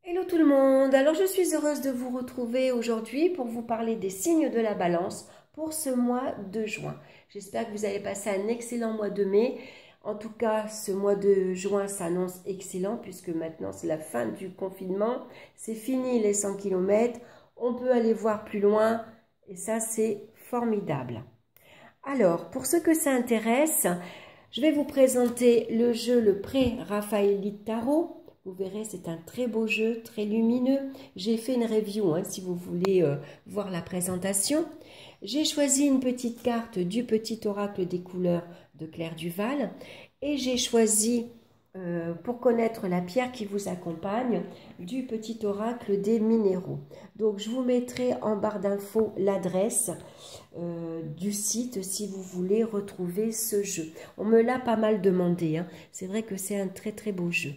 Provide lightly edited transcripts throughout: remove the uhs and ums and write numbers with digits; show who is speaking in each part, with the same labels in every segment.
Speaker 1: Hello tout le monde, alors je suis heureuse de vous retrouver aujourd'hui pour vous parler des signes de la balance pour ce mois de juin. J'espère que vous avez passé un excellent mois de mai. En tout cas, ce mois de juin s'annonce excellent puisque maintenant c'est la fin du confinement. C'est fini les 100 km, on peut aller voir plus loin et ça c'est formidable. Alors, pour ceux que ça intéresse, je vais vous présenter le jeu Le Pré-Raphaélite Tarot. Vous verrez, c'est un très beau jeu, très lumineux. J'ai fait une review, si vous voulez voir la présentation. J'ai choisi une petite carte du Petit Oracle des couleurs de Claire Duval. Et j'ai choisi, pour connaître la pierre qui vous accompagne, du Petit Oracle des minéraux. Donc, je vous mettrai en barre d'infos l'adresse du site si vous voulez retrouver ce jeu. On me l'a pas mal demandé. C'est vrai que c'est un très très beau jeu.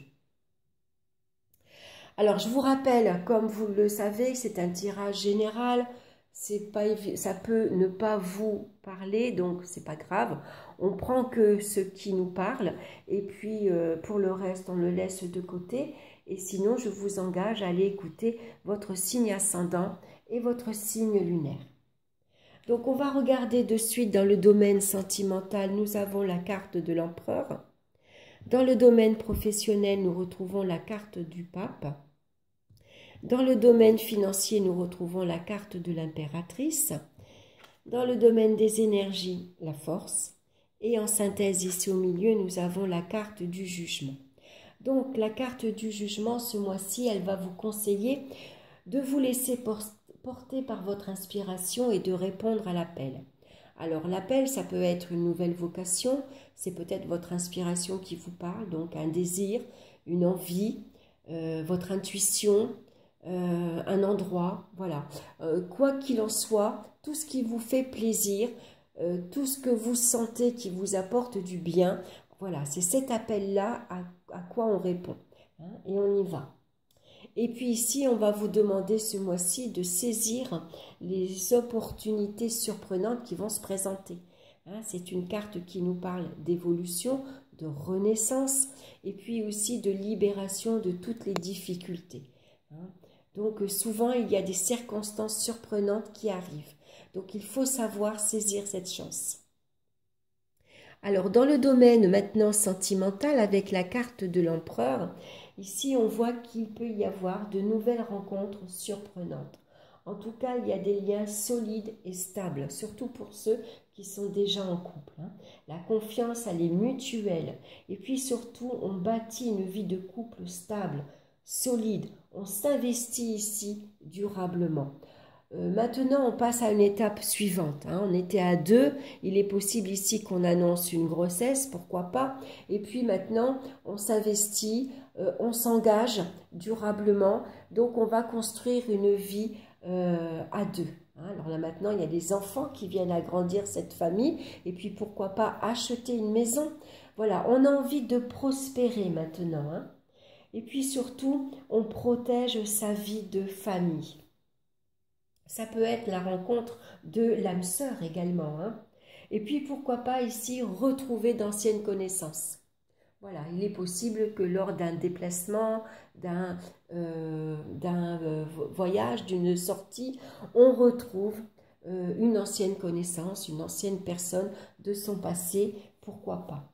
Speaker 1: Alors, je vous rappelle, comme vous le savez, c'est un tirage général. Ça peut ne pas vous parler, donc c'est pas grave. On prend que ce qui nous parle et puis pour le reste, on le laisse de côté. Et sinon, je vous engage à aller écouter votre signe ascendant et votre signe lunaire. Donc, on va regarder de suite dans le domaine sentimental, nous avons la carte de l'empereur. Dans le domaine professionnel, nous retrouvons la carte du pape. Dans le domaine financier, nous retrouvons la carte de l'impératrice. Dans le domaine des énergies, la force. Et en synthèse, ici au milieu, nous avons la carte du jugement. Donc, la carte du jugement, ce mois-ci, elle va vous conseiller de vous laisser porter par votre inspiration et de répondre à l'appel. Alors, l'appel, ça peut être une nouvelle vocation, c'est peut-être votre inspiration qui vous parle, donc un désir, une envie, votre intuition, un endroit, voilà. Quoi qu'il en soit, tout ce qui vous fait plaisir, tout ce que vous sentez qui vous apporte du bien, voilà, c'est cet appel-là à quoi on répond. Et on y va. Et puis ici, on va vous demander ce mois-ci de saisir les opportunités surprenantes qui vont se présenter. C'est une carte qui nous parle d'évolution, de renaissance et puis aussi de libération de toutes les difficultés. Donc souvent, il y a des circonstances surprenantes qui arrivent. Donc il faut savoir saisir cette chance. Alors dans le domaine maintenant sentimental avec la carte de l'empereur, ici on voit qu'il peut y avoir de nouvelles rencontres surprenantes. En tout cas, il y a des liens solides et stables, surtout pour ceux qui sont déjà en couple. La confiance, elle est mutuelle. Et puis surtout, on bâtit une vie de couple stable, solide. On s'investit ici durablement. Maintenant, on passe à une étape suivante. On était à 2. Il est possible ici qu'on annonce une grossesse, pourquoi pas. Et puis maintenant, on s'investit, on s'engage durablement. Donc, on va construire une vie à 2. Alors là, maintenant, il y a des enfants qui viennent agrandir cette famille. Et puis, pourquoi pas acheter une maison. Voilà, on a envie de prospérer maintenant. Et puis surtout, on protège sa vie de famille. Ça peut être la rencontre de l'âme sœur également. Et puis, pourquoi pas ici retrouver d'anciennes connaissances. Voilà, il est possible que lors d'un déplacement, d'un voyage, d'une sortie, on retrouve une ancienne connaissance, une ancienne personne de son passé, pourquoi pas.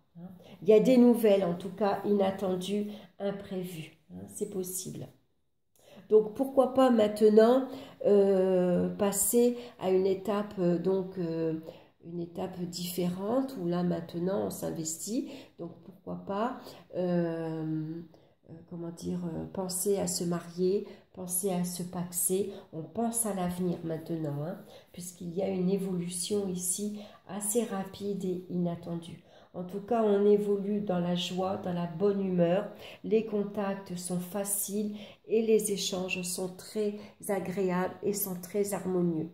Speaker 1: Il y a des nouvelles, en tout cas inattendues, imprévues. C'est possible. Donc, pourquoi pas maintenant passer à une étape, une étape différente où là maintenant on s'investit. Donc, pourquoi pas, penser à se marier, penser à se paxer. On pense à l'avenir maintenant, puisqu'il y a une évolution ici assez rapide et inattendue. En tout cas, on évolue dans la joie, dans la bonne humeur. Les contacts sont faciles et les échanges sont très agréables et sont très harmonieux.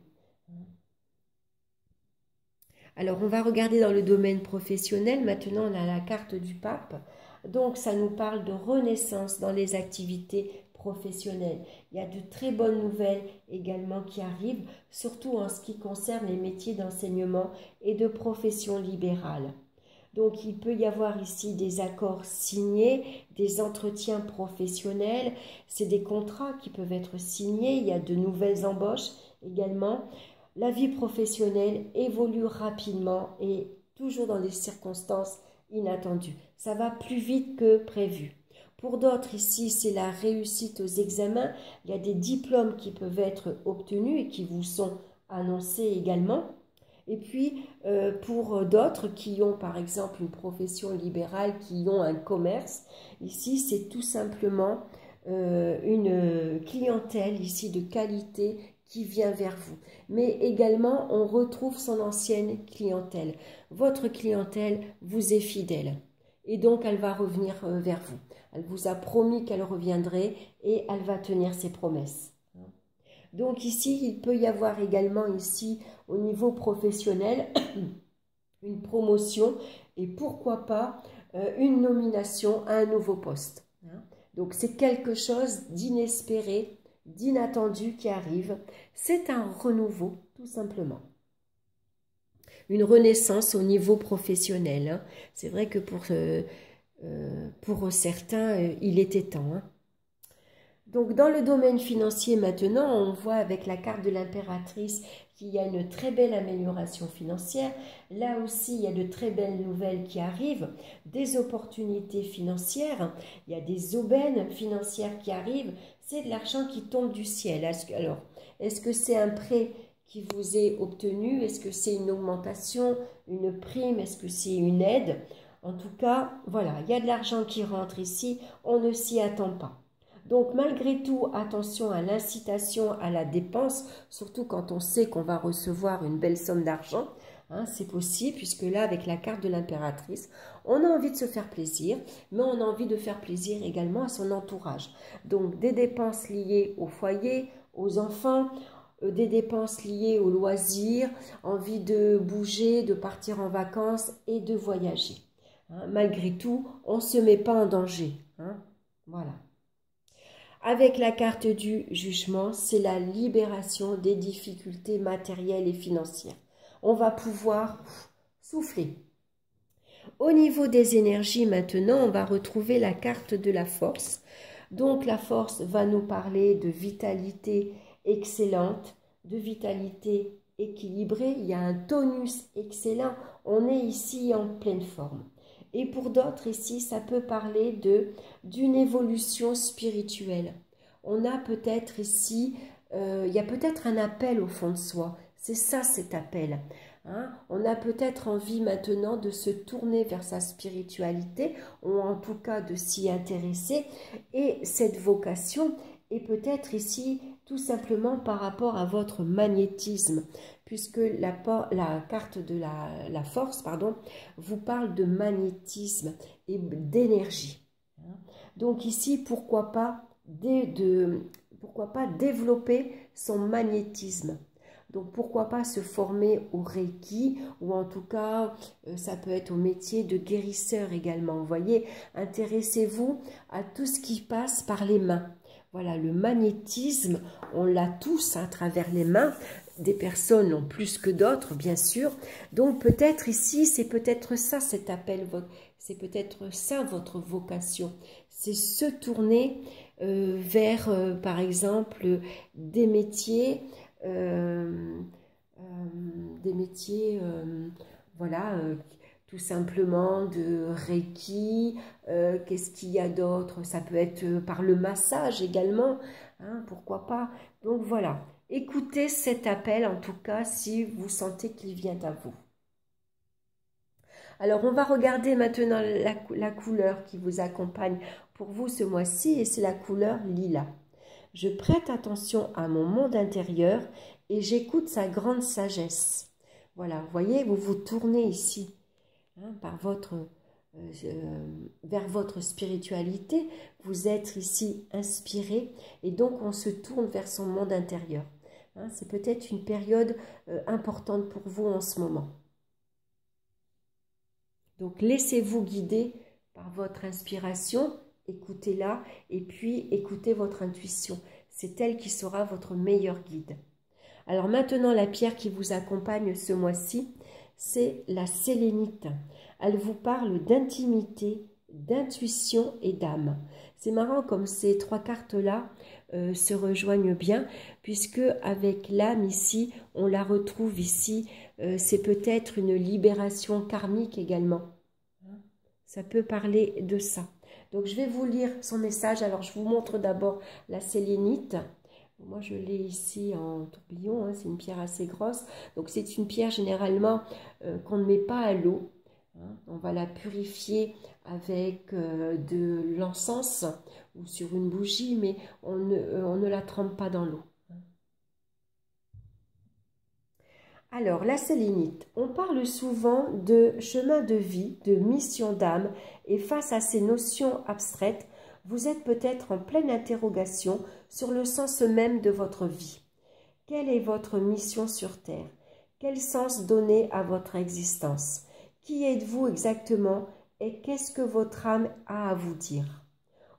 Speaker 1: Alors, on va regarder dans le domaine professionnel. Maintenant, on a la carte du pape. Donc, ça nous parle de renaissance dans les activités professionnelles. Il y a de très bonnes nouvelles également qui arrivent, surtout en ce qui concerne les métiers d'enseignement et de profession libérale. Donc, il peut y avoir ici des accords signés, des entretiens professionnels. C'est des contrats qui peuvent être signés. Il y a de nouvelles embauches également. La vie professionnelle évolue rapidement et toujours dans des circonstances inattendues. Ça va plus vite que prévu. Pour d'autres, ici, c'est la réussite aux examens. Il y a des diplômes qui peuvent être obtenus et qui vous sont annoncés également. Et puis, pour d'autres qui ont, par exemple, une profession libérale, qui ont un commerce, ici, c'est tout simplement une clientèle ici de qualité qui vient vers vous. Mais également, on retrouve son ancienne clientèle. Votre clientèle vous est fidèle. Et donc, elle va revenir vers vous. Elle vous a promis qu'elle reviendrait et elle va tenir ses promesses. Donc ici, il peut y avoir également ici, au niveau professionnel, une promotion et pourquoi pas une nomination à un nouveau poste. Donc c'est quelque chose d'inespéré, d'inattendu qui arrive. C'est un renouveau, tout simplement. Une renaissance au niveau professionnel. C'est vrai que pour certains, il était temps. Donc, dans le domaine financier maintenant, on voit avec la carte de l'impératrice qu'il y a une très belle amélioration financière. Là aussi, il y a de très belles nouvelles qui arrivent, des opportunités financières, il y a des aubaines financières qui arrivent, c'est de l'argent qui tombe du ciel. Alors, est-ce que c'est un prêt qui vous est obtenu? Est-ce que c'est une augmentation, une prime? Est-ce que c'est une aide? En tout cas, voilà, il y a de l'argent qui rentre ici, on ne s'y attend pas. Donc, malgré tout, attention à l'incitation à la dépense, surtout quand on sait qu'on va recevoir une belle somme d'argent. C'est possible, puisque là, avec la carte de l'impératrice, on a envie de se faire plaisir, mais on a envie de faire plaisir également à son entourage. Donc, des dépenses liées au foyer, aux enfants, des dépenses liées aux loisirs, envie de bouger, de partir en vacances et de voyager. Malgré tout, on ne se met pas en danger. Voilà. Avec la carte du jugement, c'est la libération des difficultés matérielles et financières. On va pouvoir souffler. Au niveau des énergies maintenant, on va retrouver la carte de la force. Donc la force va nous parler de vitalité excellente, de vitalité équilibrée. Il y a un tonus excellent. On est ici en pleine forme. Et pour d'autres ici, ça peut parler d'une évolution spirituelle. On a peut-être ici, il y a peut-être un appel au fond de soi. C'est ça cet appel. On a peut-être envie maintenant de se tourner vers sa spiritualité, ou en tout cas de s'y intéresser. Et cette vocation est peut-être ici tout simplement par rapport à votre magnétisme, puisque la carte de la force, vous parle de magnétisme et d'énergie. Donc ici, pourquoi pas développer son magnétisme? Donc pourquoi pas se former au Reiki, ou en tout cas, ça peut être au métier de guérisseur également. Vous voyez, intéressez-vous à tout ce qui passe par les mains. Voilà, le magnétisme, on l'a tous à travers les mains. Des personnes l'ont plus que d'autres, bien sûr. Donc peut-être ici, c'est peut-être ça cet appel, c'est peut-être ça votre vocation. C'est se tourner vers, par exemple, des métiers, voilà, tout simplement de Reiki. Qu'est-ce qu'il y a d'autre? Ça peut être par le massage également, pourquoi pas. Donc voilà, écoutez cet appel en tout cas si vous sentez qu'il vient à vous. Alors on va regarder maintenant la couleur qui vous accompagne pour vous ce mois-ci, et c'est la couleur lilas. Je prête attention à mon monde intérieur et j'écoute sa grande sagesse. Voilà, vous voyez, vous vous tournez ici vers votre spiritualité. Vous êtes ici inspiré et donc on se tourne vers son monde intérieur. C'est peut-être une période importante pour vous en ce moment. Donc laissez-vous guider par votre inspiration. Écoutez-la et puis écoutez votre intuition. C'est elle qui sera votre meilleur guide. Alors maintenant, la pierre qui vous accompagne ce mois-ci, c'est la sélénite. Elle vous parle d'intimité, d'intuition et d'âme. C'est marrant comme ces trois cartes-là se rejoignent bien, puisque avec l'âme ici, on la retrouve ici, c'est peut-être une libération karmique également. Ça peut parler de ça. Donc je vais vous lire son message. Alors je vous montre d'abord la sélénite. Moi je l'ai ici en tourbillon, hein, c'est une pierre assez grosse. Donc c'est une pierre généralement qu'on ne met pas à l'eau. On va la purifier avec de l'encens ou sur une bougie, mais on ne la trempe pas dans l'eau. Alors, la sélénite, on parle souvent de chemin de vie, de mission d'âme, et face à ces notions abstraites, vous êtes peut-être en pleine interrogation sur le sens même de votre vie. Quelle est votre mission sur Terre? Quel sens donner à votre existence? Qui êtes-vous exactement et qu'est-ce que votre âme a à vous dire?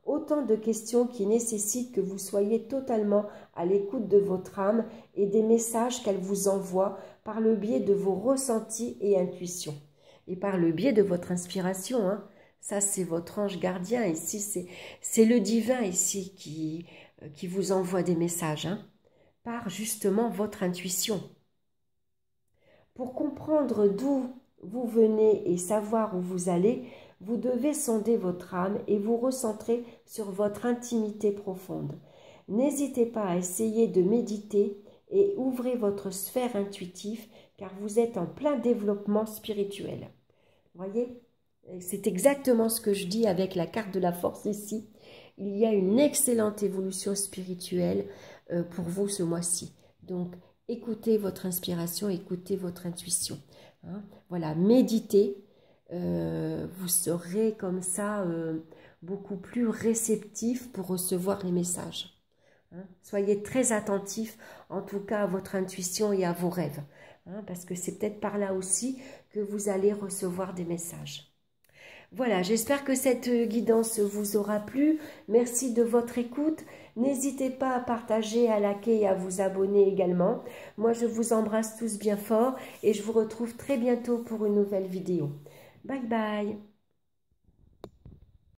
Speaker 1: Autant de questions qui nécessitent que vous soyez totalement à l'écoute de votre âme et des messages qu'elle vous envoie par le biais de vos ressentis et intuitions. Et par le biais de votre inspiration, hein. Ça c'est votre ange gardien ici, c'est le divin ici qui vous envoie des messages, hein, par justement votre intuition. Pour comprendre d'où vous venez et savoir où vous allez, vous devez sonder votre âme et vous recentrer sur votre intimité profonde. N'hésitez pas à essayer de méditer et ouvrez votre sphère intuitive car vous êtes en plein développement spirituel. Vous voyez, c'est exactement ce que je dis avec la carte de la force ici. Il y a une excellente évolution spirituelle pour vous ce mois-ci. Donc, écoutez votre inspiration, écoutez votre intuition. Hein. Voilà, méditez. Vous serez comme ça beaucoup plus réceptif pour recevoir les messages. Hein. Soyez très attentif en tout cas à votre intuition et à vos rêves, hein, parce que c'est peut-être par là aussi que vous allez recevoir des messages. Voilà, j'espère que cette guidance vous aura plu. Merci de votre écoute. N'hésitez pas à partager, à liker et à vous abonner également. Moi, je vous embrasse tous bien fort et je vous retrouve très bientôt pour une nouvelle vidéo. Bye bye.